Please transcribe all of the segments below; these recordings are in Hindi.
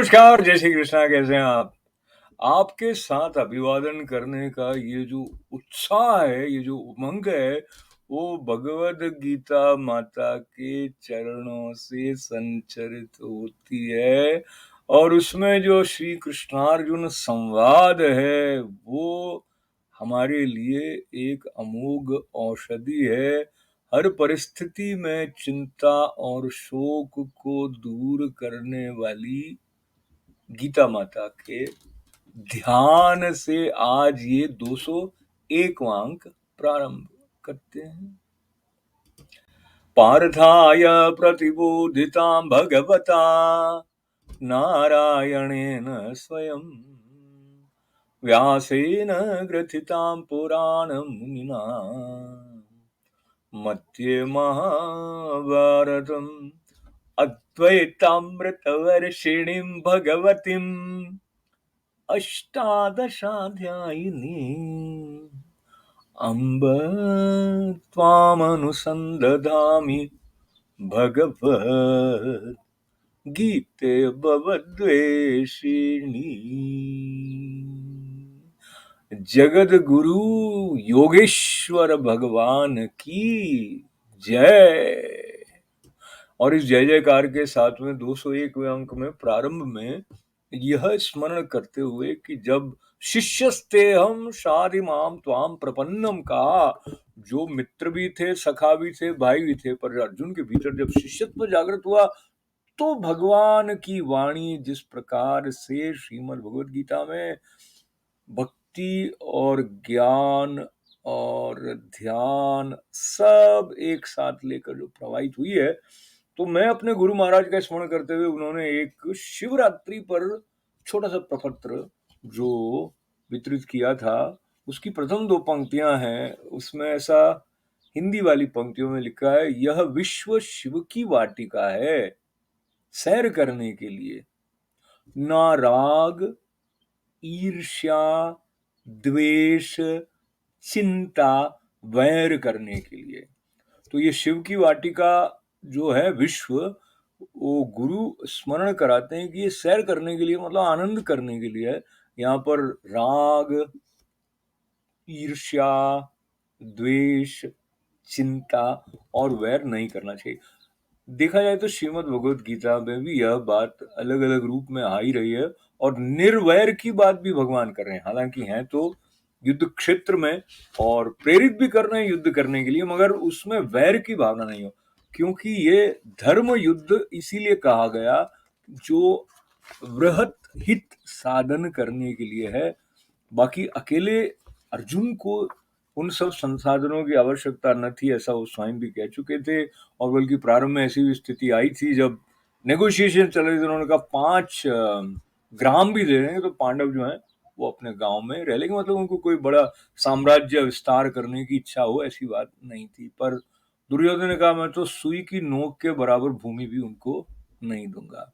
नमस्कार, जय श्री कृष्णा, कैसे हैं आप? आपके साथ अभिवादन करने का ये जो उत्साह है, ये जो उमंग है, वो भगवद गीता माता के चरणों से संचरित होती है और उसमें जो श्री कृष्णार्जुन संवाद है, वो हमारे लिए एक अमोघ औषधि है। हर परिस्थिति में चिंता और शोक को दूर करने वाली गीता माता के ध्यान से आज ये 201वां अंक प्रारंभ करते हैं। पार्थाय प्रतिबोधितां भगवता नारायणेन स्वयं व्यासेन ग्रथितां पुराणमुनिना मध्ये महाभारतम् अद्वैतामृतवर्षिणीं भगवतीम् अष्टादशाध्यायिनी अम्ब त्वामनुसन्दधामि भगवद् गीते भवद्वेषिणी। जगद गुरु योगेश्वर भगवान की जय। और इस जय जयकार के साथ में 201वें अंक में प्रारंभ में यह स्मरण करते हुए कि जब शिष्यस्ते हम शादि माम त्वाम प्रपन्नम का, जो मित्र भी थे, सखा भी थे, भाई भी थे, पर अर्जुन के भीतर जब शिष्यत्व जागृत हुआ तो भगवान की वाणी जिस प्रकार से श्रीमद् भगवद गीता में भक्ति और ज्ञान और ध्यान सब एक साथ लेकर जो प्रवाहित हुई है, तो मैं अपने गुरु महाराज का स्मरण करते हुए उन्होंने एक शिवरात्रि पर छोटा सा प्रपत्र जो वितरित किया था, उसकी प्रथम 2 पंक्तियां हैं। उसमें ऐसा हिंदी वाली पंक्तियों में लिखा है, यह विश्व शिव की वाटिका है सैर करने के लिए, ना राग ईर्ष्या द्वेष चिंता वैर करने के लिए। तो ये शिव की वाटिका जो है विश्व, वो गुरु स्मरण कराते हैं कि ये सैर करने के लिए, मतलब आनंद करने के लिए है। यहाँ पर राग ईर्ष्या द्वेष चिंता और वैर नहीं करना चाहिए। देखा जाए तो श्रीमद् भगवद गीता में भी यह बात अलग अलग रूप में आ ही रही है और निर्वैर की बात भी भगवान कर रहे हैं। हालांकि हैं तो युद्ध क्षेत्र में और प्रेरित भी कर रहे हैं युद्ध करने के लिए, मगर उसमें वैर की भावना नहीं हो, क्योंकि ये धर्म युद्ध इसीलिए कहा गया जो वृहत हित साधन करने के लिए है। बाकी अकेले अर्जुन को उन सब संसाधनों की आवश्यकता न थी, ऐसा वो स्वयं भी कह चुके थे। और बल्कि प्रारंभ में ऐसी भी स्थिति आई थी जब नेगोशिएशन चल रही थी, उन्होंने कहा 5 ग्राम भी दे देंगे तो पांडव जो हैं वो अपने गांव में रह लेंगे। मतलब उनको कोई बड़ा साम्राज्य विस्तार करने की इच्छा हो, ऐसी बात नहीं थी। पर दुर्योधन ने कहा, मैं तो सुई की नोक के बराबर भूमि भी उनको नहीं दूंगा।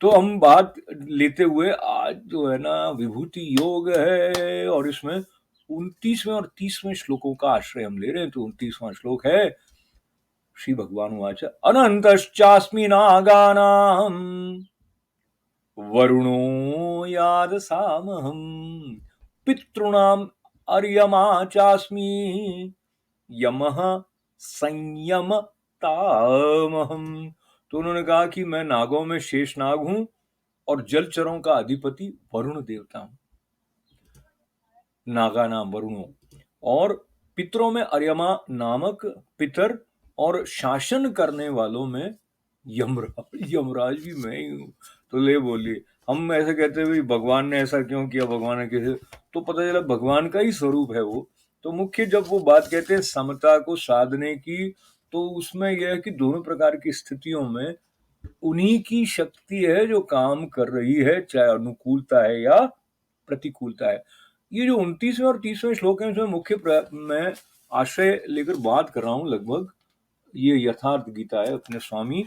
तो हम बात लेते हुए आज जो है ना विभूति योग है, और इसमें 29वें और 30वें श्लोकों का आश्रय हम ले रहे हैं। तो 29वां श्लोक है, श्री भगवान वाच अनंतश्चास्मि नागानां वरुणो यादसामहं पितॄणाम् अर्यमा चास्मि यमः संयमतामहं। तो उन्होंने कहा कि मैं नागों में शेष नाग हूं और जलचरों का अधिपति वरुण देवता हूं। नागा नाम वरुणों, और पितरों में अर्यमा नामक पितर, और शासन करने वालों में यमराज भी मैं ही हूँ। तो ले बोलिए, हम ऐसे कहते हुए भगवान ने ऐसा क्यों किया, भगवान ने कैसे, तो पता चला भगवान का ही स्वरूप है वो। तो मुख्य जब वो बात कहते हैं समता को साधने की, तो उसमें यह है कि दोनों प्रकार की स्थितियों में उन्हीं की शक्ति है जो काम कर रही है, चाहे अनुकूलता है या प्रतिकूलता है। ये जो 29वें और 30वें श्लोक है, इसमें मुख्य मैं आशय लेकर बात कर रहा हूं। लगभग ये यथार्थ गीता है अपने स्वामी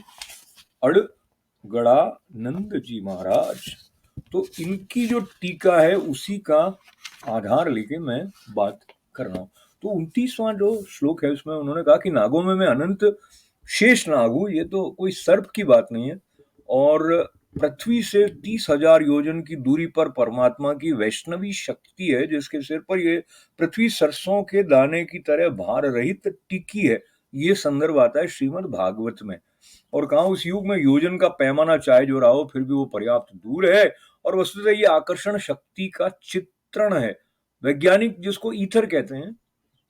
अड़गड़ानंद जी महाराज, तो इनकी जो टीका है उसी का आधार लेके मैं बात कर रहा हूं। तो 29वां जो श्लोक है उसमें उन्होंने कहा कि नागों में मैं अनंत शेष नाग हूं। ये तो कोई सर्प की बात नहीं है, और पृथ्वी से 30,000 योजन की दूरी पर परमात्मा की वैष्णवी शक्ति है, जिसके सिर पर ये पृथ्वी सरसों के दाने की तरह भार रहित टिकी है। ये संदर्भ आता है श्रीमद् भागवत में। और कहा उस युग में योजन का पैमाना चाहे जो रहा हो, फिर भी वो पर्याप्त दूर है। और वस्तुतः ये आकर्षण शक्ति का चित्रण है। वैज्ञानिक जिसको ईथर कहते हैं,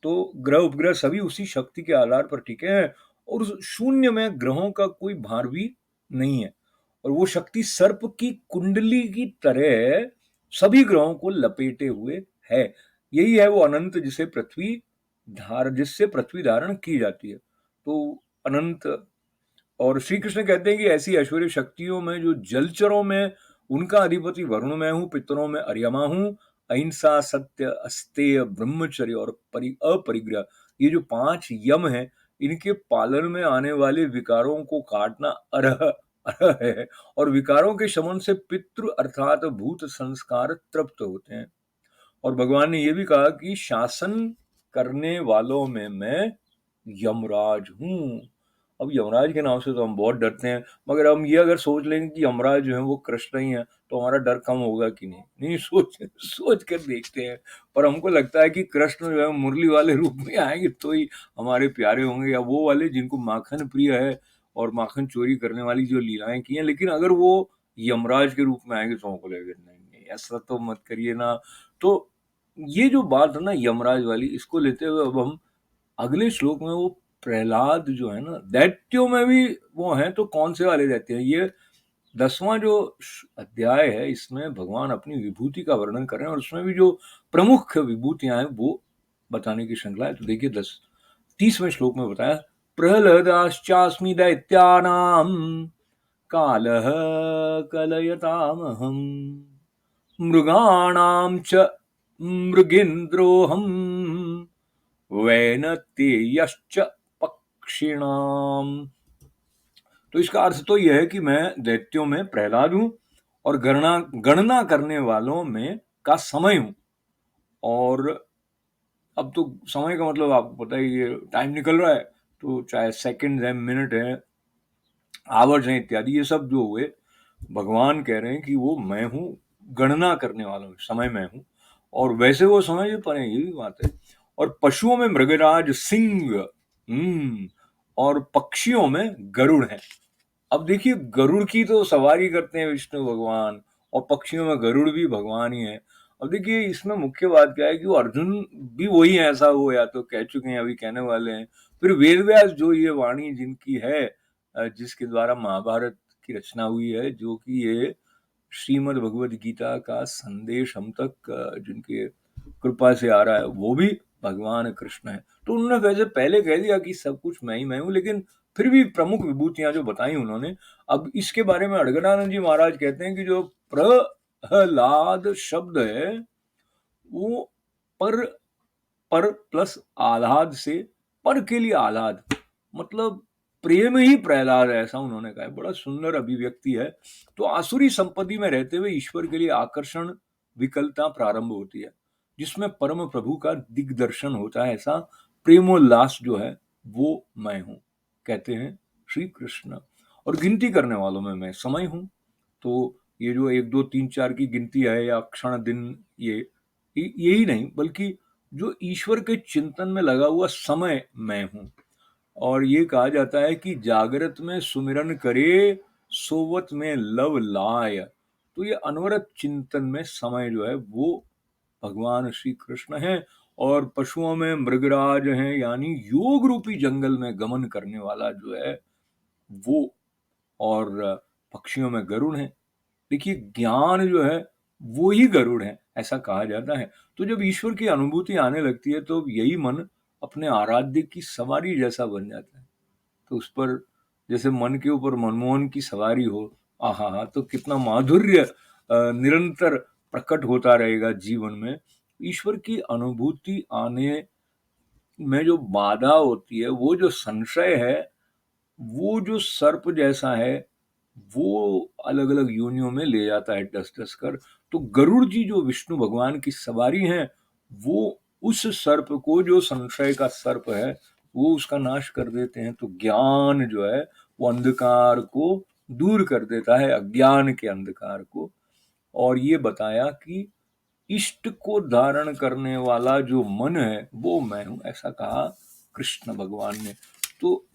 तो ग्रह उपग्रह सभी उसी शक्ति के आधार पर टिके हैं। और उस शून्य में ग्रहों का कोई भार भी नहीं है। और वो शक्ति सर्प की कुंडली की तरह सभी ग्रहों को लपेटे हुए है। यही है वो अनंत जिससे पृथ्वी धारण की जाती है। तो अनंत। और श्री कृष्ण कहते हैं कि ऐसी ऐश्वर्य शक्तियों में जो जलचरों में उनका अधिपति वरुण मैं हूं, पितरों में अर्यमा हूं, अहिंसा, सत्य, अस्तेय, ब्रह्मचर्य और अपरिग्रह, ये जो 5 यम हैं, इनके पालन में आने वाले विकारों को काटना अरह अरह है। और विकारों के शमन से पितृ अर्थात भूत संस्कार तृप्त होते हैं। और भगवान ने ये भी कहा कि शासन करने वालों में मैं यमराज हूं। अब यमराज के नाम से तो हम बहुत डरते हैं, मगर हम ये अगर सोच लेंगे कि यमराज जो है वो कृष्ण ही है, तो हमारा डर कम होगा कि नहीं? नहीं, सोच कर देखते हैं। पर हमको लगता है कि कृष्ण जो है मुरली वाले रूप में आएंगे तो ही हमारे प्यारे होंगे, या वो वाले जिनको माखन प्रिय है और माखन चोरी करने वाली जो लीलाएं की हैं। लेकिन अगर वो यमराज के रूप में आएंगे तो हमको लगेगा नहीं नहीं, ऐसा तो मत करिए ना। तो ये जो बात है ना यमराज वाली, इसको लेते हुए अब हम अगले श्लोक में वो प्रहलाद जो है ना, दैत्यों में भी वो हैं, तो कौन से वाले दैत्य हैं? ये 10वां जो अध्याय है, इसमें भगवान अपनी विभूति का वर्णन कर रहे हैं। और उसमें भी जो प्रमुख विभूतियां हैं वो बताने की श्रृंखला है। तो देखिए 30वें श्लोक में बताया, प्रहलादाश्चास्मि दैत्यानां कालः कलयतामहम् मृगाणां च मृगेन्द्रोऽहम् वैनतेयश्च पक्षिणाम। तो इसका अर्थ तो यह है कि मैं दैत्यों में प्रहलाद हूं और गणना करने वालों में का समय हूं। और अब तो समय का मतलब आपको पता ही है, टाइम निकल रहा है, तो चाहे सेकंड है, मिनट है, आवर्स हैं इत्यादि, ये सब जो हुए, भगवान कह रहे हैं कि वो मैं हूं, गणना करने वाला हूं, समय मैं हूं। और वैसे वो समय भी पर ये भी बात है। और पशुओं में मृगराज सिंह, और पक्षियों में गरुड़ है। अब देखिए, गरुड़ की तो सवारी करते हैं विष्णु भगवान, और पक्षियों में गरुड़ भी भगवान ही है। अब देखिए, इसमें मुख्य बात क्या है कि वो अर्जुन भी वही है, ऐसा वो या तो कह चुके हैं, अभी कहने वाले हैं। फिर वेद व्यास जो ये वाणी जिनकी है, जिसके द्वारा महाभारत की रचना हुई है, जो कि ये श्रीमद् भगवद गीता का संदेश हम तक जिनके कृपा से आ रहा है, वो भी भगवान कृष्ण है। तो उन्होंने वैसे पहले कह दिया कि सब कुछ मैं ही मैं हूं, लेकिन फिर भी प्रमुख विभूतियां जो बताई उन्होंने। अब इसके बारे में अड़गड़ानंद जी महाराज कहते हैं कि जो प्रहलाद शब्द है, वो पर प्लस आह्लाद से, पर के लिए आह्लाद, मतलब प्रेम ही प्रहलाद है, ऐसा उन्होंने कहा है। बड़ा सुंदर अभिव्यक्ति है। तो आसुरी संपत्ति में रहते हुए ईश्वर के लिए आकर्षण विकलता प्रारंभ होती है, जिसमें परम प्रभु का दिग्दर्शन होता है। ऐसा प्रेमोल्लास जो है वो मैं हूं, कहते हैं श्री कृष्ण। और गिनती करने वालों में मैं समय हूं। तो ये जो 1 2 3 4 की गिनती है, या क्षण दिन, यही नहीं, बल्कि जो ईश्वर के चिंतन में लगा हुआ समय मैं हूं। और ये कहा जाता है कि जागृत में सुमिरन करे, सोवत में लव लाय। तो ये अनवरत चिंतन में समय जो है वो भगवान श्री कृष्ण है। और पशुओं में मृगराज हैं, यानी योग रूपी जंगल में गमन करने वाला जो है वो। और पक्षियों में गरुड़ है। देखिए, ज्ञान जो है वो ही गरुड़ है, ऐसा कहा जाता है। तो जब ईश्वर की अनुभूति आने लगती है, तो यही मन अपने आराध्य की सवारी जैसा बन जाता है। तो उस पर जैसे मन के ऊपर मनमोहन की सवारी हो, आहा, तो कितना माधुर्य निरंतर प्रकट होता रहेगा जीवन में। ईश्वर की अनुभूति आने में जो बाधा होती है, वो जो संशय है, वो जो सर्प जैसा है, वो अलग अलग योनियों में ले जाता है डस डस कर। तो गरुड़ जी जो विष्णु भगवान की सवारी हैं, वो उस सर्प को, जो संशय का सर्प है, वो उसका नाश कर देते हैं। तो ज्ञान जो है वो अंधकार को दूर कर देता है अज्ञान के अंधकार को। और ये बताया कि इष्ट को धारण करने वाला जो मन है वो मैं हूं, ऐसा कहा कृष्ण भगवान ने। तो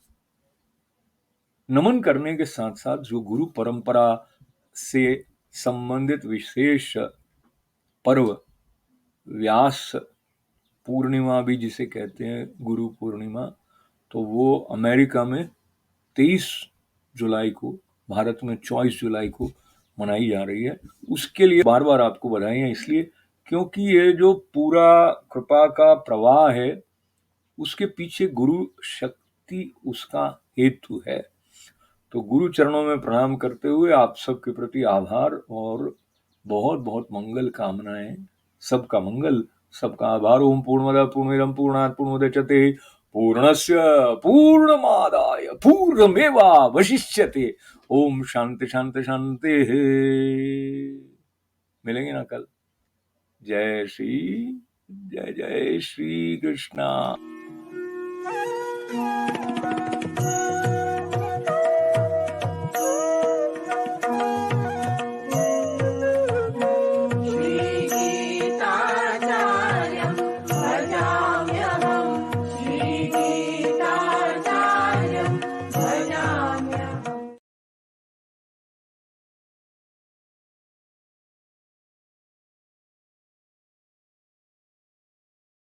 नमन करने के साथ साथ जो गुरु परंपरा से संबंधित विशेष पर्व, व्यास पूर्णिमा भी जिसे कहते हैं, गुरु पूर्णिमा, तो वो अमेरिका में 23 जुलाई को, भारत में 24 जुलाई को मनाई जा रही है। उसके लिए बार बार आपको बधाई है, इसलिए क्योंकि ये जो पूरा कृपा का प्रवाह है उसके पीछे गुरु शक्ति उसका हेतु है। तो गुरु चरणों में प्रणाम करते हुए आप सबके प्रति आभार और बहुत बहुत मंगल कामनाएं। सबका मंगल, सबका आभार। ओम पूर्णमदः पूर्णमिदं पूर्णात् पूर्णमुदच्यते पूर्णस्य पूर्णमादाय पूर्णमेवावशिष्यते। ओम शांति शांति शांति। मिलेंगे ना कल। जय श्री, जय जय श्री कृष्णा।